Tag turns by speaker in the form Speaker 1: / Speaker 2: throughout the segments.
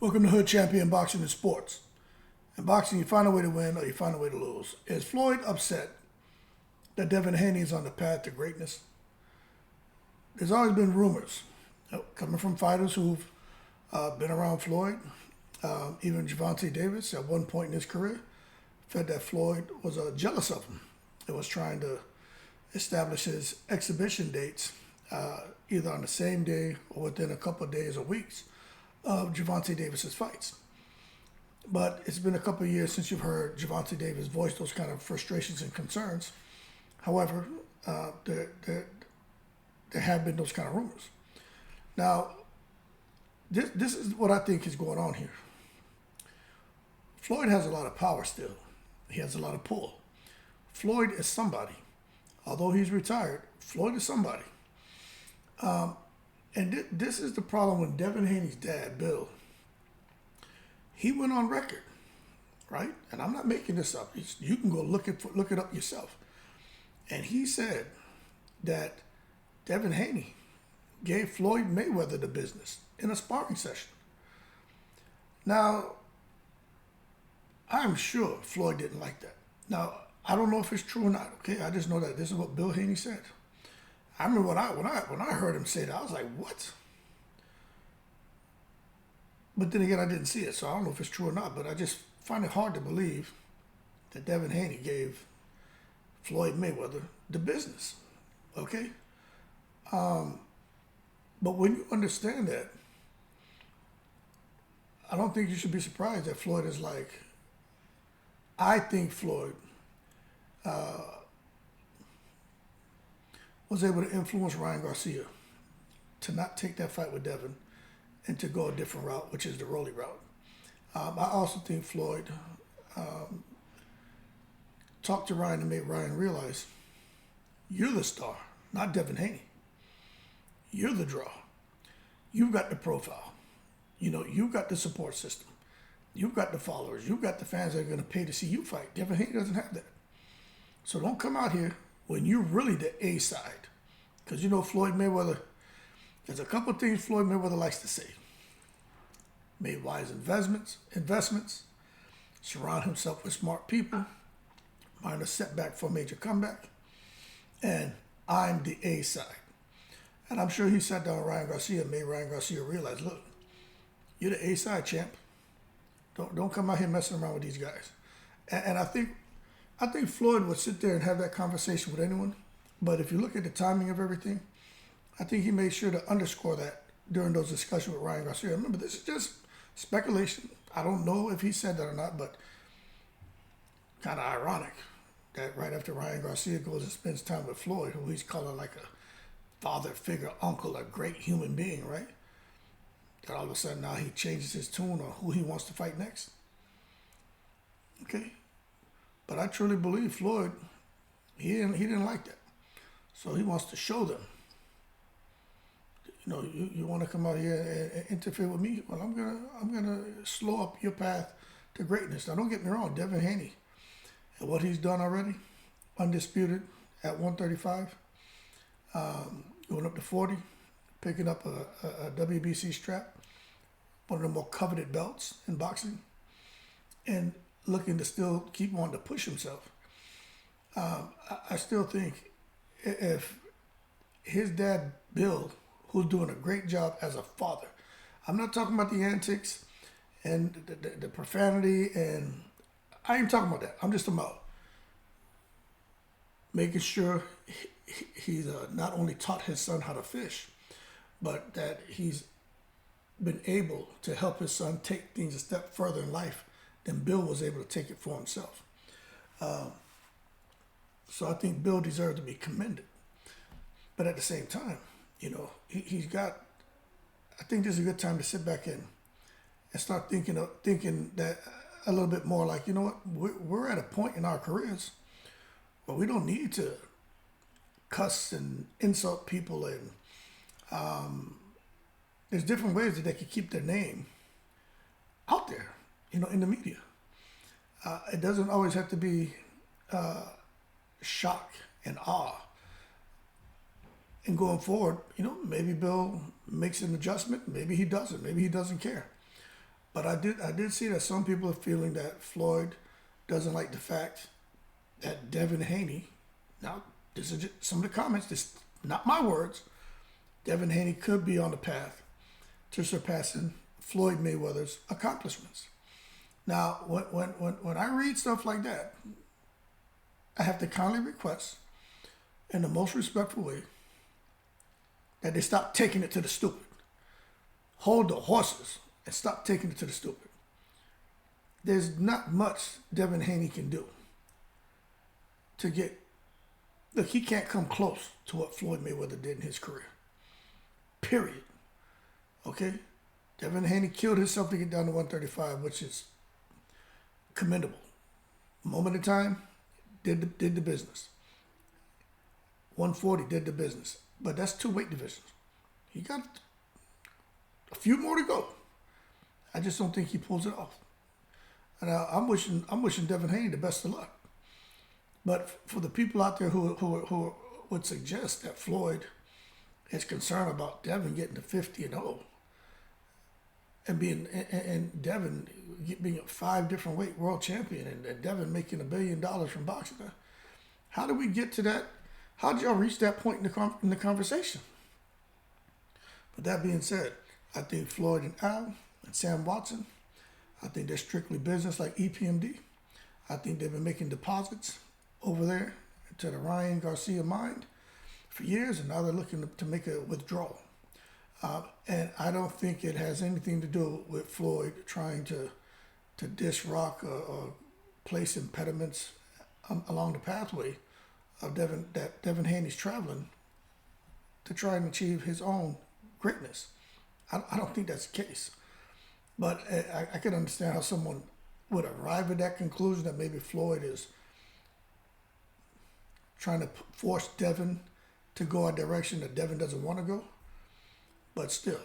Speaker 1: Welcome to Hood Champion Boxing and Sports. In boxing, you find a way to win or you find a way to lose. Is Floyd upset that Devin Haney is on the path to greatness? There's always been rumors coming from fighters who've been around Floyd. Even Gervonta Davis, at one point in his career, felt that Floyd was jealous of him. It was trying to establish his exhibition dates either on the same day or within a couple of days or weeks of Gervonta Davis's fights. But it's been a couple of years since you've heard Gervonta Davis voice those kind of frustrations and concerns. However, there have been those kind of rumors. Now, this is what I think is going on here. Floyd has a lot of power still. He has a lot of pull. Floyd is somebody. Although he's retired, Floyd is somebody. And this is the problem with Devin Haney's dad, Bill. He went on record, right? And I'm not making this up. You can go look it up yourself. And he said that Devin Haney gave Floyd Mayweather the business in a sparring session. Now, I'm sure Floyd didn't like that. Now, I don't know if it's true or not, okay? I just know that this is what Bill Haney said. I remember when I heard him say that, I was like, what? But then again, I didn't see it, so I don't know if it's true or not, but I just find it hard to believe that Devin Haney gave Floyd Mayweather the business, okay? But when you understand that, I don't think you should be surprised that Floyd is like, I think Floyd was able to influence Ryan Garcia to not take that fight with Devin and to go a different route, which is the Rolly route. I also think Floyd talked to Ryan and made Ryan realize, you're the star, not Devin Haney. You're the draw. You've got the profile. You know, you've got the support system. You've got the followers. You've got the fans that are going to pay to see you fight. Devin Haney doesn't have that. So don't come out here when you're really the A side. Because you know Floyd Mayweather, there's a couple of things Floyd Mayweather likes to say. Made wise investments, surround himself with smart people, mind a setback for a major comeback, and I'm the A side. And I'm sure he sat down with Ryan Garcia and made Ryan Garcia realize, look, you're the A side, champ. Don't come out here messing around with these guys. And I think Floyd would sit there and have that conversation with anyone. But if you look at the timing of everything, I think he made sure to underscore that during those discussions with Ryan Garcia. Remember, this is just speculation. I don't know if he said that or not, but kind of ironic that right after Ryan Garcia goes and spends time with Floyd, who he's calling like a father figure, uncle, a great human being, right? That all of a sudden now he changes his tune on who he wants to fight next. Okay? But I truly believe Floyd, he didn't like that. So he wants to show them, you know, you want to come out here and interfere with me? Well, I'm gonna slow up your path to greatness. Now, don't get me wrong, Devin Haney, and what he's done already, undisputed at 135, going up to 40, picking up a WBC strap, one of the more coveted belts in boxing, and looking to still keep wanting to push himself. I still think if his dad, Bill, who's doing a great job as a father, I'm not talking about the antics and the profanity, and I ain't talking about that. I'm just talking about making sure he's not only taught his son how to fish, but that he's been able to help his son take things a step further in life than Bill was able to take it for himself. So I think Bill deserves to be commended. But at the same time, you know, he's got, I think this is a good time to sit back in and start thinking that a little bit more like, you know what, we're at a point in our careers where we don't need to cuss and insult people, and there's different ways that they can keep their name out there, you know, in the media. It doesn't always have to be shock and awe. And going forward, you know, maybe Bill makes an adjustment, maybe he doesn't care. But I did see that some people are feeling that Floyd doesn't like the fact that Devin Haney, now this is just some of the comments, this not my words, Devin Haney could be on the path to surpassing Floyd Mayweather's accomplishments. Now, when I read stuff like that, I have to kindly request, in the most respectful way, that they stop taking it to the stupid. Hold the horses and stop taking it to the stupid. There's not much Devin Haney can do to get. Look, he can't come close to what Floyd Mayweather did in his career. Period. Okay? Devin Haney killed himself to get down to 135, which is commendable. Moment in time, did the business. 140 did the business. But that's 2 weight divisions. He got a few more to go. I just don't think he pulls it off. And I'm wishing Devin Haney the best of luck. But for the people out there who would suggest that Floyd is concerned about Devin getting to 50-0 and Devin being a 5 different weight world champion and Devin making $1 billion from boxing, how did we get to that? How did y'all reach that point in the conversation? But that being said, I think Floyd and Al and Sam Watson, I think they're strictly business like EPMD. I think they've been making deposits over there to the Ryan Garcia mind for years, and now they're looking to make a withdrawal. And I don't think it has anything to do with Floyd trying to disrock or place impediments along the pathway of Devin Haney's traveling to try and achieve his own greatness. I don't think that's the case. But I can understand how someone would arrive at that conclusion that maybe Floyd is trying to force Devin to go a direction that Devin doesn't want to go. But still,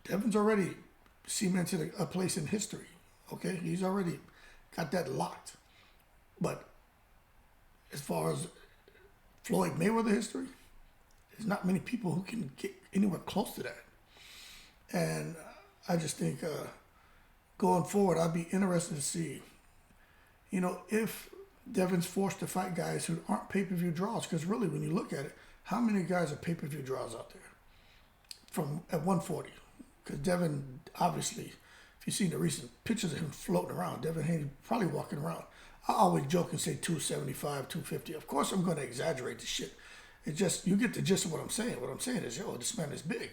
Speaker 1: Devin's already cemented a place in history. Okay, he's already got that locked. But as far as Floyd Mayweather history, there's not many people who can get anywhere close to that. And I just think going forward, I'd be interested to see, if Devin's forced to fight guys who aren't pay-per-view draws. Because really, when you look at it, how many guys are pay-per-view draws out there at 140? Because Devin, obviously, if you've seen the recent pictures of him floating around, Devin Haney probably walking around. I always joke and say 275, 250. Of course, I'm going to exaggerate the shit. It's just, you get the gist of what I'm saying. What I'm saying is, this man is big.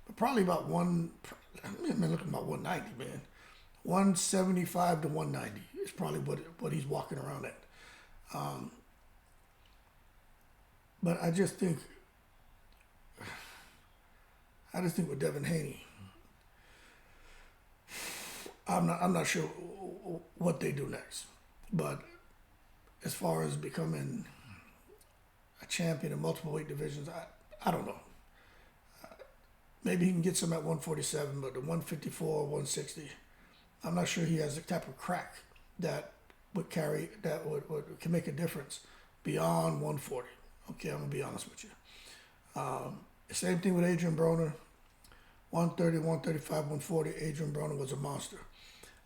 Speaker 1: But probably about looking about 190, man. 175 to 190 is probably what he's walking around at. But I just think with Devin Haney, I'm not sure what they do next. But as far as becoming a champion in multiple weight divisions, I don't know. Maybe he can get some at 147, but the 154, 160, I'm not sure he has the type of crack that would can make a difference beyond 140. Okay, I'm gonna be honest with you. Same thing with Adrian Broner. 130, 135, 140. Adrian Broner was a monster.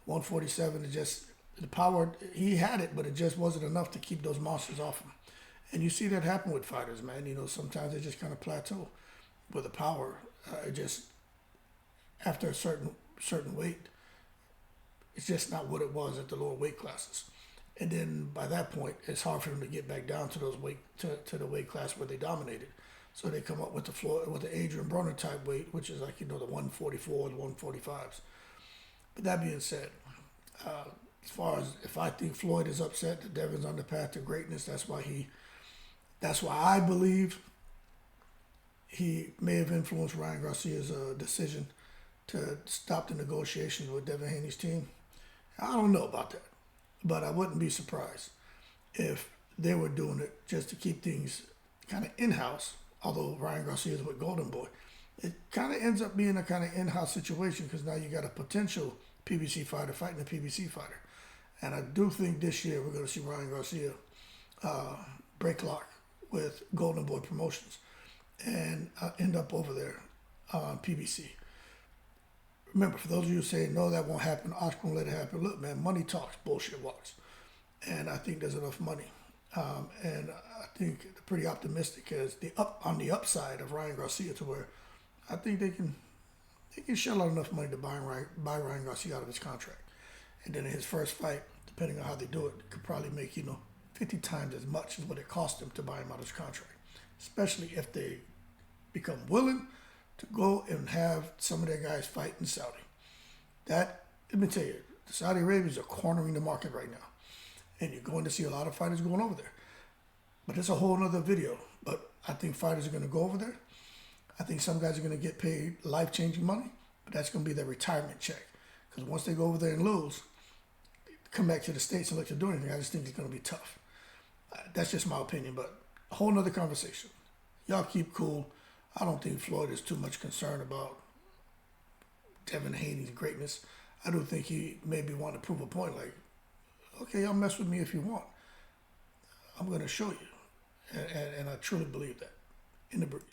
Speaker 1: 147, it just the power he had it, but it just wasn't enough to keep those monsters off him. And you see that happen with fighters, man. Sometimes they just kind of plateau with the power. It just after a certain weight, it's just not what it was at the lower weight classes. And then by that point, it's hard for them to get back down to those to the weight class where they dominated. So they come up with the Adrian Broner type weight, which is like the 144, the 145s. But that being said, as far as if I think Floyd is upset that Devin's on the path to greatness, that's why I believe he may have influenced Ryan Garcia's decision to stop the negotiations with Devin Haney's team. I don't know about that, but I wouldn't be surprised if they were doing it just to keep things kind of in-house, although Ryan Garcia is with Golden Boy. It kind of ends up being a kind of in-house situation because now you got a potential PBC fighter fighting a PBC fighter. And I do think this year we're going to see Ryan Garcia break lock with Golden Boy Promotions and end up over there on PBC. remember, for those of you who say, no, that won't happen, Oscar won't let it happen. Look, man, money talks, bullshit walks. And I think there's enough money. And I think they're pretty optimistic as on the upside of Ryan Garcia to where I think they can shell out enough money to buy Ryan Garcia out of his contract. And then in his first fight, depending on how they do it, could probably make, 50 times as much as what it cost them to buy him out of his contract. Especially if they become willing to go and have some of their guys fight in Saudi. That, let me tell you, the Saudi Arabians are cornering the market right now. And you're going to see a lot of fighters going over there. But it's a whole nother video. But I think fighters are going to go over there. I think some guys are going to get paid life-changing money, but that's going to be their retirement check. Because once they go over there and lose, come back to the States and look to do anything, I just think it's going to be tough. That's just my opinion, but a whole nother conversation. Y'all keep cool. I don't think Floyd is too much concerned about Devin Haney's greatness. I do think he maybe want to prove a point like, okay, y'all mess with me if you want. I'm going to show you. And I truly believe that in the breeze.